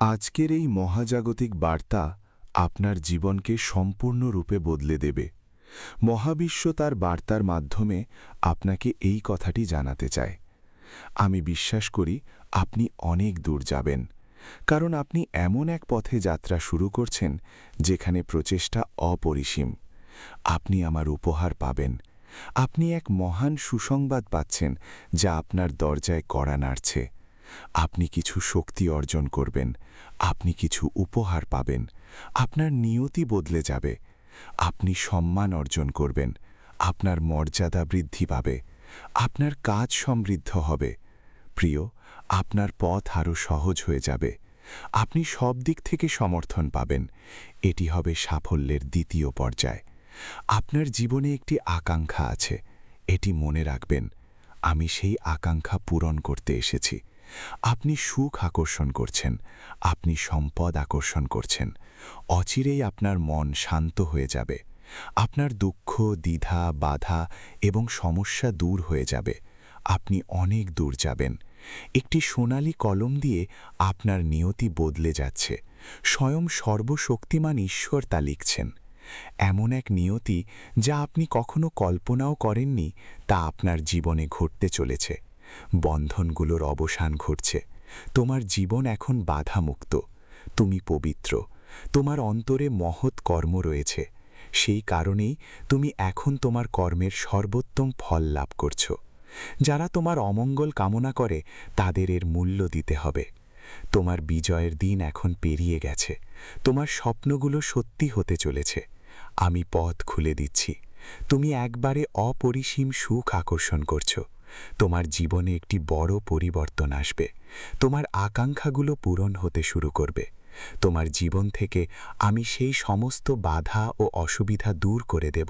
আজকের এই মহাজাগতিক বার্তা আপনার জীবনকে সম্পূর্ণরূপে বদলে দেবে। মহাবিশ্ব তার বার্তার মাধ্যমে আপনাকে এই কথাটি জানাতে চায়। আমি বিশ্বাস করি আপনি অনেক দূর যাবেন, কারণ আপনি এমন এক পথে যাত্রা শুরু করছেন যেখানে প্রচেষ্টা অপরিসীম। আপনি আমার উপহার পাবেন। আপনি এক মহান সুসংবাদ পাচ্ছেন যা আপনার দরজায় কড়া নাড়ছে। আপনি কিছু শক্তি অর্জন করবেন, আপনি কিছু উপহার পাবেন, আপনার নিয়তি বদলে যাবে। আপনি সম্মান অর্জন করবেন, আপনার মর্যাদা বৃদ্ধি পাবে, আপনার কাজ সমৃদ্ধ হবে। প্রিয়, আপনার পথ আরও সহজ হয়ে যাবে। আপনি সব দিক থেকে সমর্থন পাবেন। এটি হবে সাফল্যের দ্বিতীয় পর্যায়। আপনার জীবনে একটি আকাঙ্ক্ষা আছে, এটি মনে রাখবেন। আমি সেই আকাঙ্ক্ষা পূরণ করতে এসেছি। আপনি সুখ আকর্ষণ করছেন, আপনি সম্পদ আকর্ষণ করছেন। অচিরেই আপনার মন শান্ত হয়ে যাবে। আপনার দুঃখ, দ্বিধা, বাধা এবং সমস্যা দূর হয়ে যাবে। আপনি অনেক দূর যাবেন। একটি সোনালী কলম দিয়ে আপনার নিয়তি বদলে যাচ্ছে। স্বয়ং সর্বশক্তিমান ঈশ্বর তা লিখছেন। এমন এক নিয়তি যা আপনি কখনো কল্পনাও করেননি, তা আপনার জীবনে ঘটতে চলেছে। বন্ধনগুলোর অবসান ঘটছে। তোমার জীবন এখন বাধামুক্ত। তুমি পবিত্র। তোমার অন্তরে মহৎ কর্ম রয়েছে। সেই কারণেই তুমি এখন তোমার কর্মের সর্বোত্তম ফল লাভ করছ। যারা তোমার অমঙ্গল কামনা করে তাদের এর মূল্য দিতে হবে। তোমার বিজয়ের দিন এখন পেরিয়ে গেছে। তোমার স্বপ্নগুলো সত্যি হতে চলেছে। আমি পথ খুলে দিচ্ছি। তুমি একবারে অপরিসীম সুখ আকর্ষণ করছো। তোমার জীবনে একটি বড় পরিবর্তন আসবে। তোমার আকাঙ্ক্ষাগুলো পূরণ হতে শুরু করবে। তোমার জীবন থেকে আমি সেই সমস্ত বাধা ও অসুবিধা দূর করে দেব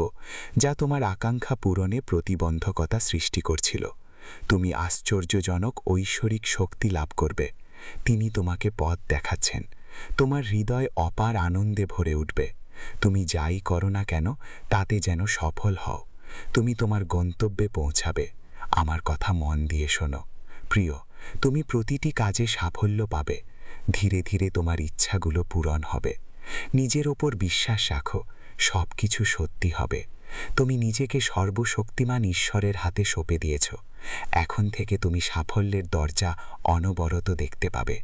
যা তোমার আকাঙ্ক্ষা পূরণে প্রতিবন্ধকতা সৃষ্টি করছিল। তুমি আশ্চর্যজনক ঐশ্বরিক শক্তি লাভ করবে। তিনি তোমাকে পথ দেখাচ্ছেন। তোমার হৃদয় অপার আনন্দে ভরে উঠবে। তুমি যাই করো না কেন তাতে যেন সফল হও। তুমি তোমার গন্তব্যে পৌঁছাবে। আমার কথা মন দিয়ে শোনো। প্রিয়, তুমি প্রতিটি কাজে সাফল্য পাবে। ধীরে ধীরে তোমার ইচ্ছাগুলো পূরণ হবে। নিজের ওপর বিশ্বাস রাখো, সব কিছু সত্যি হবে। তুমি নিজেকে সর্বশক্তিমান ঈশ্বরের হাতে সঁপে দিয়েছ। এখন থেকে তুমি সাফল্যের দরজা অনবরত দেখতে পাবে।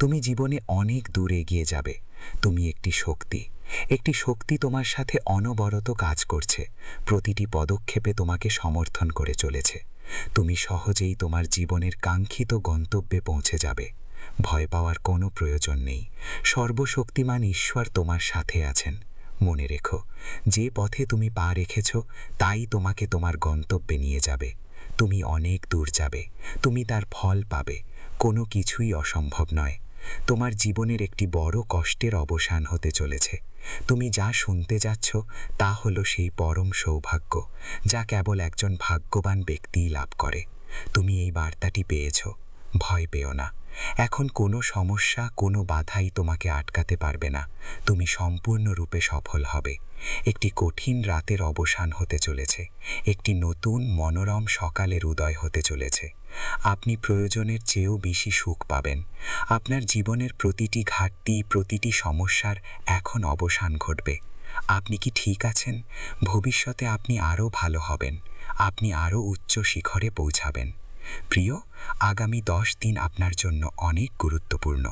তুমি জীবনে অনেক দূর এগিয়ে যাবে। তুমি একটি শক্তি তোমার সাথে অনবরত কাজ করছে। প্রতিটি পদক্ষেপে তোমাকে সমর্থন করে চলেছে। তুমি সহজেই তোমার জীবনের কাঙ্ক্ষিত গন্তব্যে পৌঁছে যাবে। ভয় পাওয়ার কোনো প্রয়োজন নেই। সর্বশক্তিমান ঈশ্বর তোমার সাথে আছেন। মনে রেখো, যে পথে তুমি পা রেখেছ তাই তোমাকে তোমার গন্তব্যে নিয়ে যাবে। তুমি অনেক দূর যাবে। তুমি তার ফল পাবে। কোনো কিছুই অসম্ভব নয়। তোমার জীবনের একটি বড় কষ্টের অবসান হতে চলেছে। তুমি যা শুনতে যাচ্ছ তা হলো সেই পরম সৌভাগ্য যা কেবল একজন ভাগ্যবান ব্যক্তিই লাভ করে। তুমি এই বার্তাটি পেয়েছ। ভয় পেও না। এখন কোনো সমস্যা, কোনো বাধাই তোমাকে আটকাতে পারবে না। তুমি সম্পূর্ণরূপে সফল হবে। একটি কঠিন রাতের অবসান হতে চলেছে। একটি নতুন মনোরম সকালের উদয় হতে চলেছে। আপনি প্রয়োজনের চেয়েও বেশি সুখ পাবেন। আপনার জীবনের প্রতিটি ঘাটতি, প্রতিটি সমস্যার এখন অবসান ঘটবে। আপনি কি ঠিক আছেন? ভবিষ্যতে আপনি আরও ভালো হবেন। আপনি আরও উচ্চ শিখরে পৌঁছাবেন। প্রিয়, আগামী 10 দিন আপনার জন্য অনেক গুরুত্বপূর্ণ।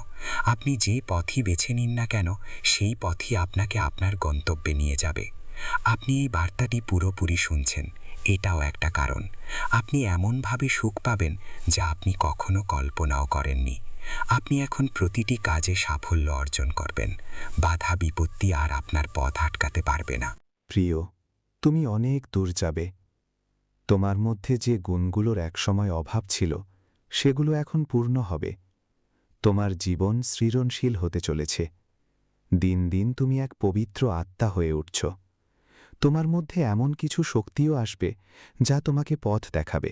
আপনি যে পথই বেছে নিন না কেন, সেই পথই আপনাকে আপনার গন্তব্যে নিয়ে যাবে। আপনি এই বার্তাটি পুরোপুরি শুনছেন, এটাও একটা কারণ। আপনি এমনভাবে সুখ পাবেন যা আপনি কখনো কল্পনাও করেননি। আপনি এখন প্রতিটি কাজে সাফল্য অর্জন করবেন। বাধা বিপত্তি আর আপনার পথ আটকাতে পারবে না। প্রিয়, তুমি অনেক দূর যাবে। তোমার মধ্যে যে গুণগুলোর একসময় অভাব ছিল সেগুলো এখন পূর্ণ হবে। তোমার জীবন সৃজনশীল হতে চলেছে। দিন দিন তুমি এক পবিত্র আত্মা হয়ে উঠছ। তোমার মধ্যে এমন কিছু শক্তিও আসবে যা তোমাকে পথ দেখাবে।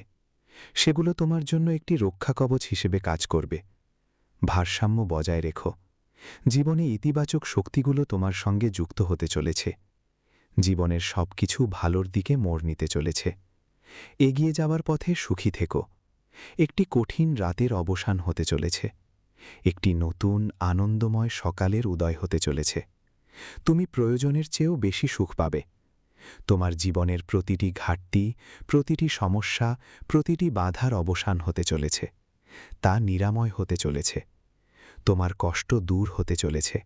সেগুলো তোমার জন্য একটি রক্ষাকবচ হিসেবে কাজ করবে। ভারসাম্য বজায় রেখো। জীবনে ইতিবাচক শক্তিগুলো তোমার সঙ্গে যুক্ত হতে চলেছে। জীবনের সবকিছু ভালোর দিকে মোড় নিতে চলেছে। এগিয়ে যাওয়ার পথে সুখী থেকো। একটি কঠিন রাতের অবসান হতে চলেছে। একটি নতুন আনন্দময় সকালের উদয় হতে চলেছে। তুমি প্রয়োজনের চেয়েও বেশি সুখ পাবে। তোমার জীবনের প্রতিটি ঘাটতি, প্রতিটি সমস্যা, প্রতিটি বাধার অবসান হতে চলেছে। তা নিরাময় হতে চলেছে। তোমার কষ্ট দূর হতে চলেছে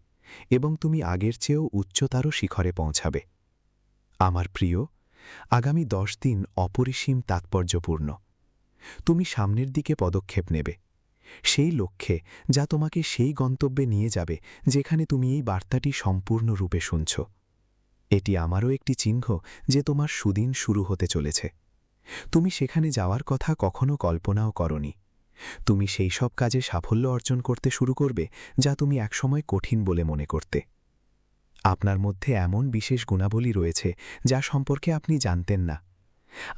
এবং তুমি আগের চেয়েও উচ্চতর শিখরে পৌঁছাবে। আমার প্রিয়, আগামী 10 দিন অপরিসীম তাৎপর্যপূর্ণ। তুমি সামনের দিকে পদক্ষেপ নেবে, সেই লক্ষ্যে যা তোমাকে সেই গন্তব্যে নিয়ে যাবে যেখানে তুমি এই বার্তাটি সম্পূর্ণরূপে শুনছ। এটি আমারও একটি চিহ্ন যে তোমার সুদিন শুরু হতে চলেছে। তুমি সেখানে যাওয়ার কথা কখনো কল্পনাও করনি। তুমি সেই সব কাজে সাফল্য অর্জন করতে শুরু করবে যা তুমি একসময় কঠিন বলে মনে করতে। আপনার মধ্যে এমন বিশেষ গুণাবলী রয়েছে যা সম্পর্কে আপনি জানতেন না।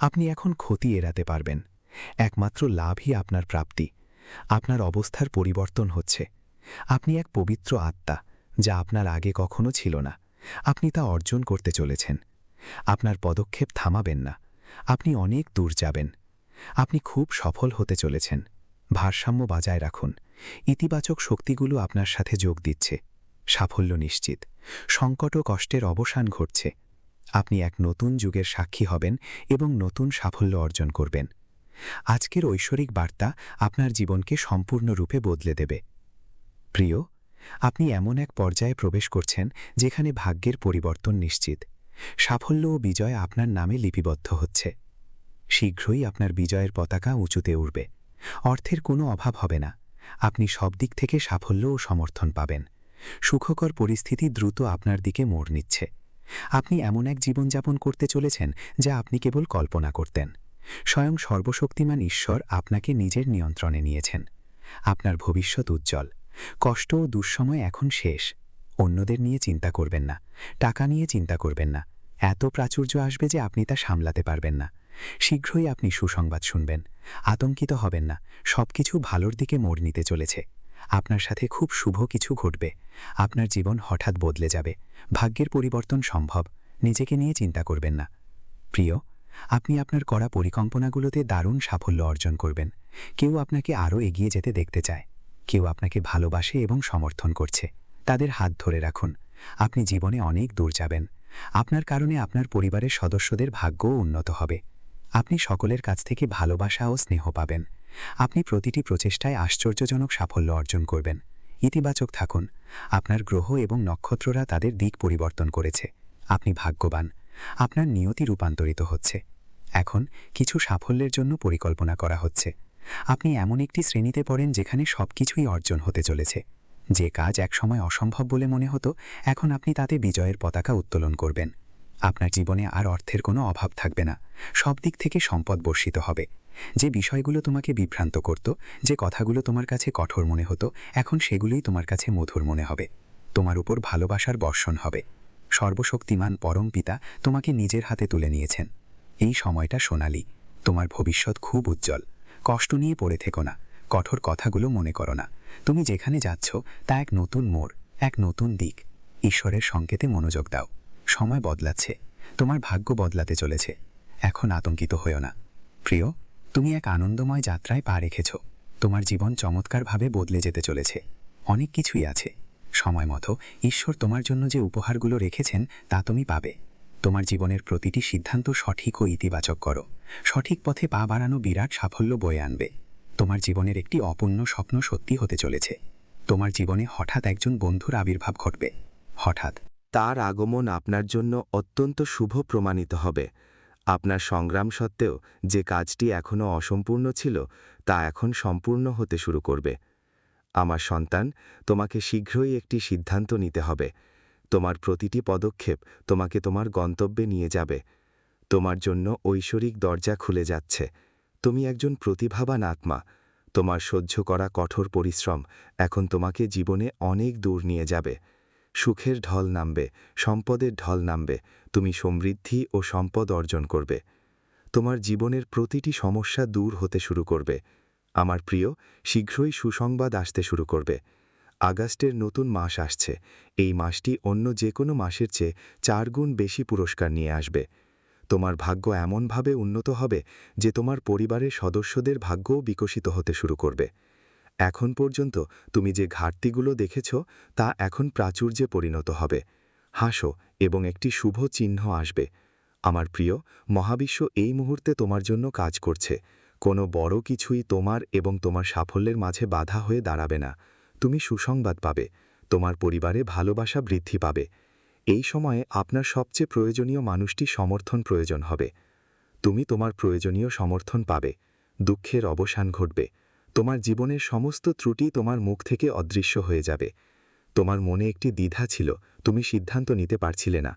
আপনি এখন ক্ষতি এড়াতে পারবেন। একমাত্র লাভই আপনার প্রাপ্তি। আপনার অবস্থার পরিবর্তন হচ্ছে। আপনি এক পবিত্র আত্মা, যা আপনার আগে কখনো ছিল না। আপনি তা অর্জন করতে চলেছেন। আপনার পদক্ষেপ থামাবেন না। আপনি অনেক দূর যাবেন। আপনি খুব সফল হতে চলেছেন। ভারসাম্য বজায় রাখুন। ইতিবাচক শক্তিগুলো আপনার সাথে যোগ দিচ্ছে। সাফল্য নিশ্চিত। সংকট ও কষ্টের অবসান ঘটছে। আপনি এক নতুন যুগের সাক্ষী হবেন এবং নতুন সাফল্য অর্জন করবেন। আজকের ঐশ্বরিক বার্তা আপনার জীবনকে সম্পূর্ণরূপে বদলে দেবে। প্রিয়, আপনি এমন এক পর্যায়ে প্রবেশ করছেন যেখানে ভাগ্যের পরিবর্তন নিশ্চিত। সাফল্য ও বিজয় আপনার নামে লিপিবদ্ধ হচ্ছে। শীঘ্রই আপনার বিজয়ের পতাকা উঁচুতে উঠবে। অর্থের কোনো অভাব হবে না। আপনি সব দিক থেকে সাফল্য ও সমর্থন পাবেন। সুখকর পরিস্থিতি দ্রুত আপনার দিকে মোড় নিচ্ছে। আপনি এমন এক জীবনযাপন করতে চলেছেন যা আপনি কেবল কল্পনা করতেন। স্বয়ং সর্বশক্তিমান ঈশ্বর আপনাকে নিজের নিয়ন্ত্রণে নিয়েছেন। আপনার ভবিষ্যৎ উজ্জ্বল। কষ্ট ও দুঃসময় এখন শেষ। অন্যদের নিয়ে চিন্তা করবেন না। টাকা নিয়ে চিন্তা করবেন না। এত প্রাচুর্য আসবে যে আপনি তা সামলাতে পারবেন না। শীঘ্রই আপনি সুসংবাদ শুনবেন। আতঙ্কিত হবেন না। সবকিছু ভালোর দিকে মোড় নিতে চলেছে। আপনার সাথে খুব শুভ কিছু ঘটবে। আপনার জীবন হঠাৎ বদলে যাবে। ভাগ্যের পরিবর্তন সম্ভব। নিজেকে নিয়ে চিন্তা করবেন না। প্রিয়, আপনি আপনার করা পরিকল্পনাগুলোতে দারুণ সাফল্য অর্জন করবেন। কেউ আপনাকে আরও এগিয়ে যেতে দেখতে চায়। কেউ আপনাকে ভালোবাসে এবং সমর্থন করছে। তাদের হাত ধরে রাখুন। আপনি জীবনে অনেক দূর যাবেন। আপনার কারণে আপনার পরিবারের সদস্যদের ভাগ্যও উন্নত হবে। আপনি সকলের কাছ থেকে ভালোবাসা ও স্নেহ পাবেন। আপনি প্রতিটি প্রচেষ্টায় আশ্চর্যজনক সাফল্য অর্জন করবেন। ইতিবাচক থাকুন। আপনার গ্রহ এবং নক্ষত্ররা তাদের দিক পরিবর্তন করেছে। আপনি ভাগ্যবান। আপনার নিয়তি রূপান্তরিত হচ্ছে। এখন কিছু সাফল্যের জন্য পরিকল্পনা করা হচ্ছে। আপনি এমন একটি শ্রেণীতে পড়েন যেখানে সবকিছুই অর্জন হতে চলেছে। যে কাজ একসময় অসম্ভব বলে মনে হতো, এখন আপনি তাতে বিজয়ের পতাকা উত্তোলন করবেন। আপনার জীবনে আর অর্থের কোনো অভাব থাকবে না। সব দিক থেকে সম্পদ বর্ষিত হবে। যে বিষয়গুলো তোমাকে বিভ্রান্ত করত, যে কথাগুলো তোমার কাছে কঠোর মনে হতো, এখন সেগুলোই তোমার কাছে মধুর মনে হবে। তোমার উপর ভালোবাসার বর্ষণ হবে। সর্বশক্তিমান পরম পিতা তোমাকে নিজের হাতে তুলে নিয়েছেন। এই সময়টা সোনালী। তোমার ভবিষ্যৎ খুব উজ্জ্বল। কষ্ট নিয়ে পড়ে থেকো না। কঠোর কথাগুলো মনে করো না। তুমি যেখানে যাচ্ছ তা এক নতুন মোড়, এক নতুন দিক। ঈশ্বরের সংকেতে মনোযোগ দাও। সময় বদলাচ্ছে। তোমার ভাগ্য বদলাতে চলেছে। এখন আতঙ্কিত হইও না। প্রিয়, তুমি এক আনন্দময় যাত্রায় পা রেখেছ। তোমার জীবন চমৎকারভাবে বদলে যেতে চলেছে। অনেক কিছুই আছে। সময় মতো ঈশ্বর তোমার জন্য যে উপহারগুলো রেখেছেন তা তুমি পাবে। তোমার জীবনের প্রতিটি সিদ্ধান্ত সঠিক ও ইতিবাচক করো। সঠিক পথে পা বাড়ানো বিরাট সাফল্য বয়ে আনবে। তোমার জীবনের একটি অপূর্ণ স্বপ্ন সত্যি হতে চলেছে। তোমার জীবনে হঠাৎ একজন বন্ধুর আবির্ভাব ঘটবে। হঠাৎ তার আগমন আপনার জন্য অত্যন্ত শুভ প্রমাণিত হবে। আপনার সংগ্রাম সত্ত্বেও যে কাজটি এখনও অসম্পূর্ণ ছিল, তা এখন সম্পূর্ণ হতে শুরু করবে। আমার সন্তান, তোমাকে শীঘ্রই একটি সিদ্ধান্ত নিতে হবে। তোমার প্রতিটি পদক্ষেপ তোমাকে তোমার গন্তব্যে নিয়ে যাবে। তোমার জন্য ঐশ্বরিক দরজা খুলে যাচ্ছে। তুমি একজন প্রতিভাবান আত্মা। তোমার সহ্য করা কঠোর পরিশ্রম এখন তোমাকে জীবনে অনেক দূর নিয়ে যাবে। সুখের ঢল নামবে, সম্পদের ঢল নামবে। তুমি সমৃদ্ধি ও সম্পদ অর্জন করবে। তোমার জীবনের প্রতিটি সমস্যা দূর হতে শুরু করবে। আমার প্রিয়, শীঘ্রই সুসংবাদ আসতে শুরু করবে। আগস্টের নতুন মাস আসছে। এই মাসটি অন্য যে কোনো মাসের চেয়ে 4 গুণ বেশি পুরস্কার নিয়ে আসবে। তোমার ভাগ্য এমনভাবে উন্নত হবে যে তোমার পরিবারের সদস্যদের ভাগ্যও বিকশিত হতে শুরু করবে। এখন পর্যন্ত তুমি যে ঘাটতিগুলো দেখেছ তা এখন প্রাচুর্যে পরিণত হবে। হাসো এবং একটি শুভ চিহ্ন আসবে। আমার প্রিয়, মহাবিশ্ব এই মুহূর্তে তোমার জন্য কাজ করছে। কোনো বড় কিছুই তোমার এবং তোমার সাফল্যের মাঝে বাধা হয়ে দাঁড়াবে না। তুমি সুসংবাদ পাবে। তোমার পরিবারে ভালোবাসা বৃদ্ধি পাবে। এই সময়ে আপনার সবচেয়ে প্রয়োজনীয় মানুষটি সমর্থন প্রয়োজন হবে। তুমি তোমার প্রয়োজনীয় সমর্থন পাবে। দুঃখের অবসান ঘটবে। তোমার জীবনের সমস্ত ত্রুটি তোমার মুখ থেকে অদৃশ্য হয়ে যাবে। তোমার মনে একটি দ্বিধা ছিল, তুমি সিদ্ধান্ত নিতে পারছিলে না।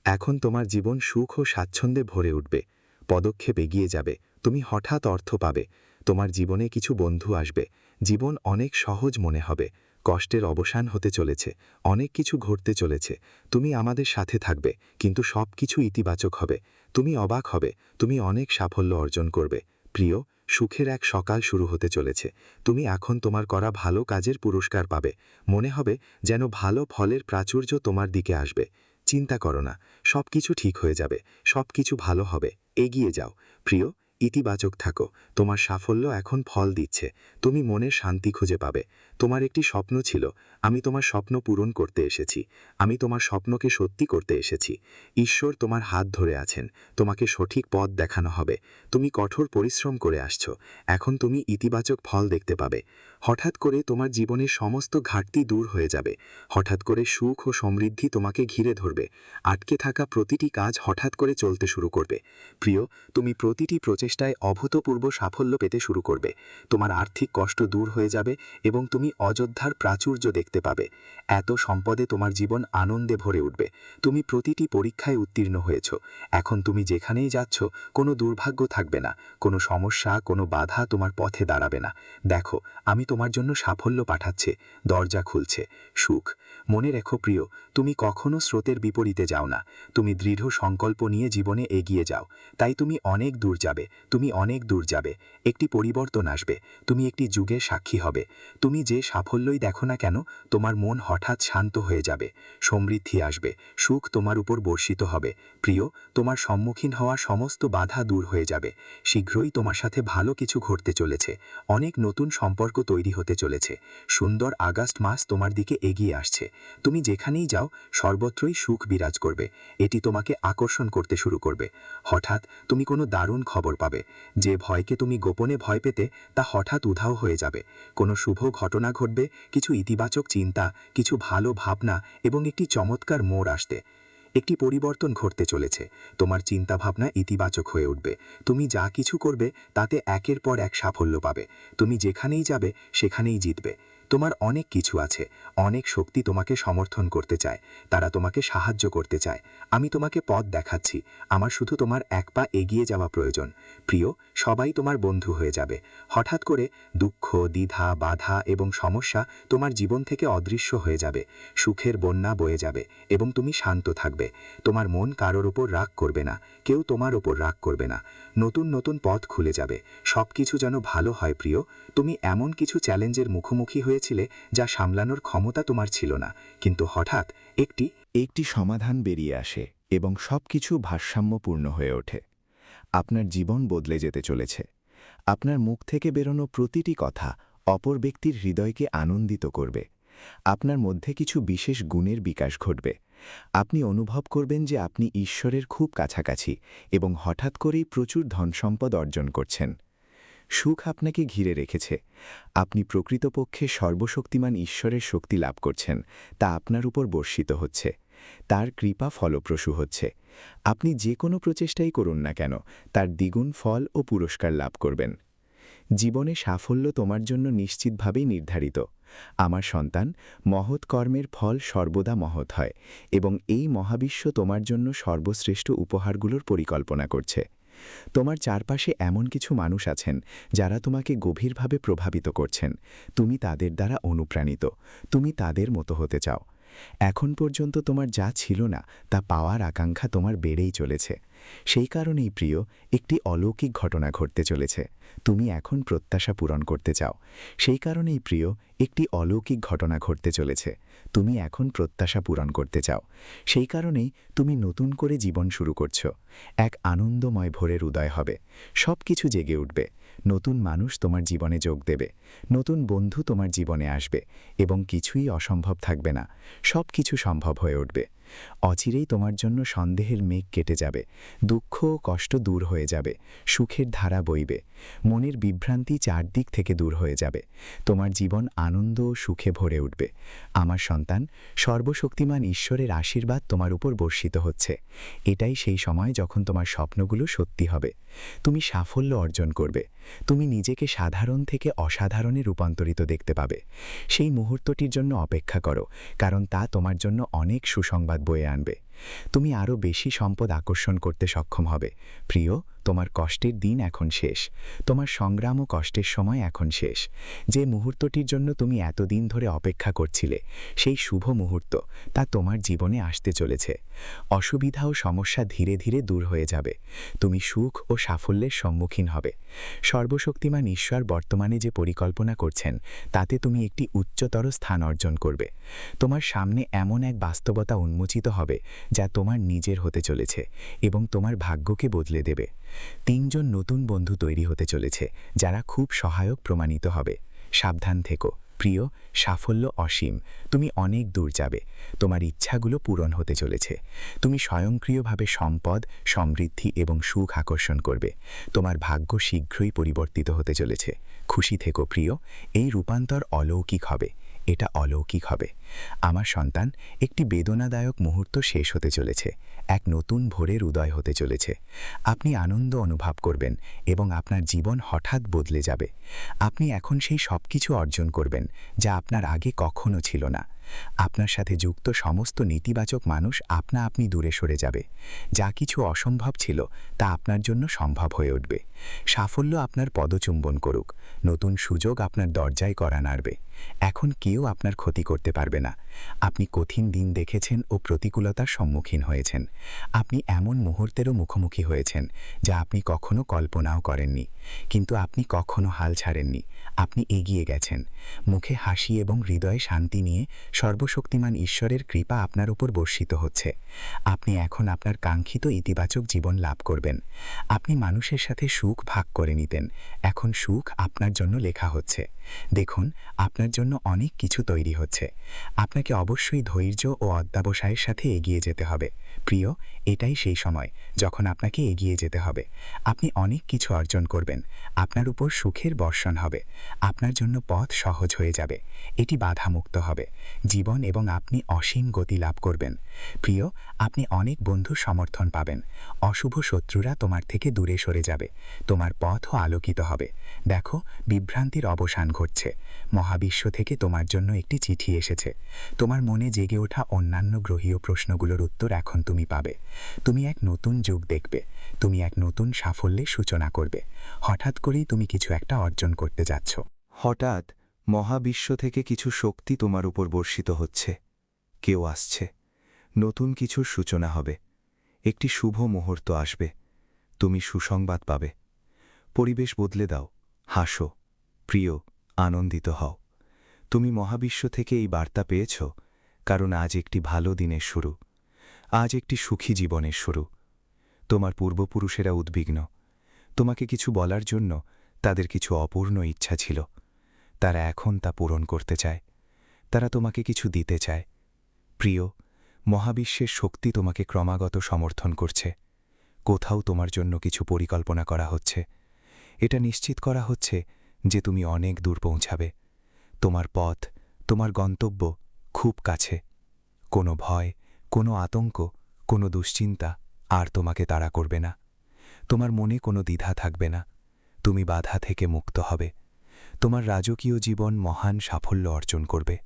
এখন তোমার জীবন সুখ ও স্বাচ্ছন্দ্যে ভরে উঠবে। পদক্ষেপ এগিয়ে যাবে। তুমি হঠাৎ অর্থ পাবে। তোমার জীবনে কিছু বন্ধু আসবে। জীবন অনেক সহজ মনে হবে। কষ্টের অবসান হতে চলেছে। অনেক কিছু ঘটতে চলেছে। তুমি আমাদের সাথে থাকবে, কিন্তু সব কিছু ইতিবাচক হবে। তুমি অবাক হবে। তুমি অনেক সাফল্য অর্জন করবে। প্রিয়, সুখের এক সকাল শুরু হতে চলেছে। তুমি এখন তোমার করা ভালো কাজের পুরস্কার পাবে। মনে হবে যেন ভালো ফলের প্রাচুর্য তোমার দিকে আসবে। চিন্তা করো না, সব কিছু ঠিক হয়ে যাবে। সব কিছু ভালো হবে। এগিয়ে যাও। প্রিয়, ইতিবাচক থাকো। তোমার সাফল্য এখন ফল দিচ্ছে। তুমি মনের শান্তি খুঁজে পাবে। তোমার একটি স্বপ্ন ছিল। আমি তোমার স্বপ্ন পূরণ করতে এসেছি। আমি তোমার স্বপ্নকে সত্যি করতে এসেছি। ঈশ্বর তোমার হাত ধরে আছেন। তোমাকে সঠিক পথ দেখানো হবে। তুমি কঠোর পরিশ্রম করে আসছো। এখন তুমি ইতিবাচক ফল দেখতে পাবে। হঠাৎ করে তোমার জীবনের সমস্ত ঘাটতি দূর হয়ে যাবে। হঠাৎ করে সুখ ও সমৃদ্ধি তোমাকে ঘিরে ধরবে। আটকে থাকা প্রতিটি কাজ হঠাৎ করে চলতে শুরু করবে। প্রিয়, তুমি প্রতিটি প্রচেষ্টায় অভূতপূর্ব সাফল্য পেতে শুরু করবে। তোমার আর্থিক কষ্ট দূর হয়ে যাবে এবং তুমি অযোধ্যার প্রাচুর্য দেখতে পাবে। এত সম্পদে তোমার জীবন আনন্দে ভরে উঠবে। তুমি প্রতিটি পরীক্ষায় উত্তীর্ণ হয়েছ। এখন তুমি যেখানেই যাচ্ছ, কোনো দুর্ভাগ্য থাকবে না। কোনো সমস্যা, কোনো বাধা তোমার পথে দাঁড়াবে না। দেখো, আমি তোমার জন্য সাফল্য পাঠাচ্ছি। দরজা খুলছে। সুখ। মনে রেখো প্রিয়, তুমি কখনো স্রোতের বিপরীতে যাও না। তুমি দৃঢ় সংকল্প নিয়ে জীবনে এগিয়ে যাও। তাই তুমি অনেক দূর যাবে। তুমি অনেক দূর যাবে। একটি পরিবর্তন আসবে। তুমি একটি যুগের সাক্ষী হবে। তুমি যে সাফল্যই দেখো না কেন, তোমার মন হঠাৎ শান্ত হয়ে যাবে। সমৃদ্ধি আসবে। সুখ তোমার উপর বর্ষিত হবে। প্রিয়, তোমার সম্মুখীন হওয়া সমস্ত বাধা দূর হয়ে যাবে। শীঘ্রই তোমার সাথে ভালো কিছু ঘটতে চলেছে। অনেক নতুন সম্পর্ক তৈরি হতে চলেছে। সুন্দর আগস্ট মাস তোমার দিকে এগিয়ে আসছে। তুমি যেখানেই যাও, সর্বত্রই সুখ বিরাজ করবে। এটি তোমাকে আকর্ষণ করতে শুরু করবে। হঠাৎ তুমি কোনো দারুণ খবর পাবে। যে ভয়কে তুমি গোপনে ভয় পেতে, তা হঠাৎ উধাও হয়ে যাবে। কোনো শুভ ঘটনা ঘটবে, কিছু ইতিবাচক চিন্তা, কিছু ভালো ভাবনা এবং একটি চমৎকার মোড় আসতে। একটি পরিবর্তন ঘটতে চলেছে। তোমার চিন্তাভাবনা ইতিবাচক হয়ে উঠবে। তুমি যা কিছু করবে তাতে একের পর এক সাফল্য পাবে। তুমি যেখানেই যাবে সেখানেই জিতবে। তোমার অনেক কিছু আছে। অনেক শক্তি তোমাকে সমর্থন করতে চায়। তারা তোমাকে সাহায্য করতে চায়। আমি তোমাকে পথ দেখাচ্ছি। আমার শুধু তোমার এক পা এগিয়ে যাওয়া প্রয়োজন। প্রিয়, সবাই তোমার বন্ধু হয়ে যাবে। হঠাৎ করে দুঃখ, দ্বিধা, বাধা এবং সমস্যা তোমার জীবন থেকে অদৃশ্য হয়ে যাবে। সুখের বন্যা বয়ে যাবে এবং তুমি শান্ত থাকবে। তোমার মন কারোর ওপর রাগ করবে না। কেউ তোমার ওপর রাগ করবে না। নতুন নতুন পথ খুলে যাবে। সব কিছু যেন ভালো হয় প্রিয়। তুমি এমন কিছু চ্যালেঞ্জের মুখোমুখি হয়েছিলে যা সামলানোর ক্ষমতা তোমার ছিল না, কিন্তু হঠাৎ একটি সমাধান বেরিয়ে আসে এবং সবকিছু ভারসাম্যপূর্ণ হয়ে ওঠে। আপনার জীবন বদলে যেতে চলেছে। আপনার মুখ থেকে বেরোনো প্রতিটি কথা অপর ব্যক্তির হৃদয়কে আনন্দিত করবে। আপনার মধ্যে কিছু বিশেষ গুণের বিকাশ ঘটবে। আপনি অনুভব করবেন যে আপনি ঈশ্বরের খুব কাছাকাছি এবং হঠাৎ করেই প্রচুর ধনসম্পদ অর্জন করছেন। সুখ আপনাকে ঘিরে রেখেছে। আপনি প্রকৃতপক্ষে সর্বশক্তিমান ঈশ্বরের শক্তি লাভ করছেন, তা আপনার উপর বর্ষিত হচ্ছে। তার কৃপা ফলপ্রসূ হচ্ছে। আপনি যে কোনো প্রচেষ্টাই করুন না কেন, তার দ্বিগুণ ফল ও পুরস্কার লাভ করবেন। জীবনে সাফল্য তোমার জন্য নিশ্চিতভাবেই নির্ধারিত। আমার সন্তান, মহৎ কর্মের ফল সর্বদা মহৎ হয় এবং এই মহাবিশ্ব তোমার জন্য সর্বশ্রেষ্ঠ উপহারগুলোর পরিকল্পনা করছে। তোমার চারপাশে এমন কিছু মানুষ আছেন যারা তোমাকে গভীরভাবে প্রভাবিত করছেন। তুমি তাদের দ্বারা অনুপ্রাণিত। তুমি তাদের মতো হতে চাও। এখন পর্যন্ত তোমার যা ছিল না তা পাওয়ার আকাঙ্ক্ষা তোমার বেড়েই চলেছে। সেই কারণেই প্রিয়, একটি অলৌকিক ঘটনা ঘটতে চলেছে। তুমি এখন প্রত্যাশা পূরণ করতে চাও। সেই কারণেই প্রিয়, একটি অলৌকিক ঘটনা ঘটতে চলেছে। তুমি এখন প্রত্যাশা পূরণ করতে চাও। সেই কারণেই তুমি নতুন করে জীবন শুরু করছো। এক আনন্দময় ভোরের উদয় হবে। সব কিছু জেগে উঠবে। নতুন মানুষ তোমার জীবনে যোগ দেবে, নতুন বন্ধু তোমার জীবনে আসবে এবং কিছুই অসম্ভব থাকবে না, সব কিছু সম্ভব হয়ে উঠবে। অচিরেই তোমার জন্য সন্দেহের মেঘ কেটে যাবে, দুঃখ ও কষ্ট দূর হয়ে যাবে, সুখের ধারা বইবে, মনের বিভ্রান্তি চারদিক থেকে দূর হয়ে যাবে, তোমার জীবন আনন্দ ও সুখে ভরে উঠবে। আমার সন্তান, সর্বশক্তিমান ঈশ্বরের আশীর্বাদ তোমার উপর বর্ষিত হচ্ছে। এটাই সেই সময় যখন তোমার স্বপ্নগুলো সত্যি হবে। তুমি সাফল্য অর্জন করবে, তুমি নিজেকে সাধারণ থেকে অসাধারণে রূপান্তরিত দেখতে পাবে। সেই মুহূর্তটির জন্য অপেক্ষা করো, কারণ তা তোমার জন্য অনেক সুসংবাদ বয়ে আনবে। তুমি আরও বেশি সম্পদ আকর্ষণ করতে সক্ষম হবে। প্রিয়, তোমার কষ্টের দিন এখন শেষ, তোমার সংগ্রাম ও কষ্টের সময় এখন শেষ। যে মুহূর্তটির জন্য তুমি এতদিন ধরে অপেক্ষা করছিলে, সেই শুভ মুহূর্ত, তা তোমার জীবনে আসতে চলেছে। অসুবিধা ও সমস্যা ধীরে ধীরে দূর হয়ে যাবে, তুমি সুখ ও সাফল্যের সম্মুখীন হবে। সর্বশক্তিমান ঈশ্বর বর্তমানে যে পরিকল্পনা করছেন, তাতে তুমি একটি উচ্চতর স্থান অর্জন করবে। তোমার সামনে এমন এক বাস্তবতা উন্মোচিত হবে যা তোমার নিজের হতে চলেছে এবং তোমার ভাগ্যকে বদলে দেবে। 3 জন নতুন বন্ধু তৈরি হতে চলেছে, যারা খুব সহায়ক প্রমাণিত হবে। সাবধান থেকো প্রিয়, সাফল্য অসীম, তুমি অনেক দূর যাবে, তোমার ইচ্ছাগুলো পূরণ হতে চলেছে। তুমি স্বয়ংক্রিয়ভাবে সম্পদ, সমৃদ্ধি এবং সুখ আকর্ষণ করবে। তোমার ভাগ্য শীঘ্রই পরিবর্তিত হতে চলেছে। খুশি থেকো প্রিয়, এই রূপান্তর অলৌকিক হবে, এটা অলৌকিক হবে। আমার সন্তান, একটি বেদনাদায়ক মুহূর্ত শেষ হতে চলেছে, এক নতুন ভোরের উদয় হতে চলেছে। আপনি আনন্দ অনুভব করবেন এবং আপনার জীবন হঠাৎ বদলে যাবে। আপনি এখন সেই সব কিছু অর্জন করবেন যা আপনার আগে কখনো ছিল না। আপনার সাথে যুক্ত সমস্ত নেতিবাচক মানুষ আপনা আপনি দূরে সরে যাবে। যা কিছু অসম্ভব ছিল তা আপনার জন্য সম্ভব হয়ে উঠবে। সাফল্য আপনার পদচুম্বন করুক, নতুন সুযোগ আপনার দরজায় কড়া নাড়বে। এখন কেউ আপনার ক্ষতি করতে পারবে না। আপনি কঠিন দিন দেখেছেন ও প্রতিকূলতার সম্মুখীন হয়েছেন। আপনি এমন মুহূর্তেরও মুখোমুখি হয়েছেন যা আপনি কখনো কল্পনাও করেননি, কিন্তু আপনি কখনো হাল ছাড়েননি। আপনি এগিয়ে গেছেন, মুখে হাসি এবং হৃদয়ে শান্তি নিয়ে। সর্বশক্তিমান ঈশ্বরের কৃপা আপনার উপর বর্ষিত হচ্ছে। আপনি এখন আপনার কাঙ্ক্ষিত ইতিবাচক জীবন লাভ করবেন। আপনি মানুষের সাথে সুখ ভাগ করে নিতেন, এখন সুখ আপনার জন্য লেখা হচ্ছে। দেখুন, আপনার জন্য অনেক কিছু তৈরি হচ্ছে। আপনাকে অবশ্যই ধৈর্য ও অধ্যবসায়ের সাথে এগিয়ে যেতে হবে। প্রিয়, এটাই সেই সময় যখন আপনাকে এগিয়ে যেতে হবে। আপনি অনেক কিছু অর্জন করবেন, আপনার উপর সুখের বর্ষণ হবে, আপনার জন্য পথ সহজ হয়ে যাবে, এটি বাধামুক্ত হবে। জীবন এবং আপনি অসীম গতি লাভ করবেন। প্রিয়, আপনি অনেক বন্ধু সমর্থন পাবেন। অশুভ শত্রুরা তোমার থেকে দূরে সরে যাবে, তোমার পথও আলোকিত হবে। দেখো, বিভ্রান্তির অবসান ঘটছে। মহাবিশ্ব থেকে তোমার জন্য একটি চিঠি এসেছে। তোমার মনে জেগে ওঠা অন্যান্য গ্রহীয় প্রশ্নগুলোর উত্তর এখন তুমি পাবে। তুমি এক নতুন যুগ দেখবে, তুমি এক নতুন সাফল্যের সূচনা করবে। হঠাৎ করেই তুমি কিছু একটা অর্জন করতে যাচ্ছ। হঠাৎ মহাবিশ্ব থেকে কিছু শক্তি তোমার উপর বর্ষিত হচ্ছে। কেউ আসছে, নতুন কিছুর সূচনা হবে, একটি শুভ মুহূর্ত আসবে, তুমি সুসংবাদ পাবে। পরিবেশ বদলে দাও, হাসো প্রিয়, আনন্দিত হও। তুমি মহাবিশ্ব থেকে এই বার্তা পেয়েছ, কারণ আজ একটি ভালো দিনের শুরু, আজ একটি সুখী জীবনের শুরু। তোমার পূর্বপুরুষেরা উদ্বিগ্ন, তোমাকে কিছু বলার জন্য তাদের কিছু অপূর্ণ ইচ্ছা ছিল। তারা এখন তা পূরণ করতে চায়, তারা তোমাকে কিছু দিতে চায়। প্রিয়, মহাবিশ্বের শক্তি তোমাকে ক্রমাগত সমর্থন করছে। কোথাও তোমার জন্য কিছু পরিকল্পনা করা হচ্ছে। এটা নিশ্চিত করা হচ্ছে যে তুমি অনেক দূর পৌঁছাবে। তোমার পথ, তোমার গন্তব্য খুব কাছে। কোনো ভয়, কোনো আতঙ্ক, কোনো দুশ্চিন্তা আর তোমাকে তাড়া করবে না। তোমার মনে কোনো দ্বিধা থাকবে না, তুমি বাধা থেকে মুক্ত হবে। তোমার রাজকীয় জীবন মহান সাফল্য অর্জন করবে।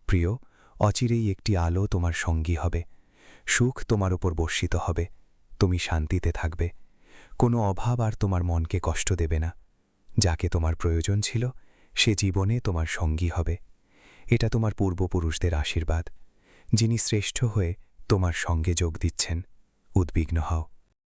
প্রিয়, অচিরেই একটি আলো তোমার সঙ্গী হবে, সুখ তোমার উপর বর্ষিত হবে, তুমি শান্তিতে থাকবে। কোনো অভাব আর তোমার মনকে কষ্ট দেবে না। যাকে তোমার প্রয়োজন ছিল সে জীবনে তোমার সঙ্গী হবে। এটা তোমার পূর্বপুরুষদের আশীর্বাদ, যিনি শ্রেষ্ঠ হয়ে তোমার সঙ্গে যোগ দিচ্ছেন। উদ্বিগ্ন হও,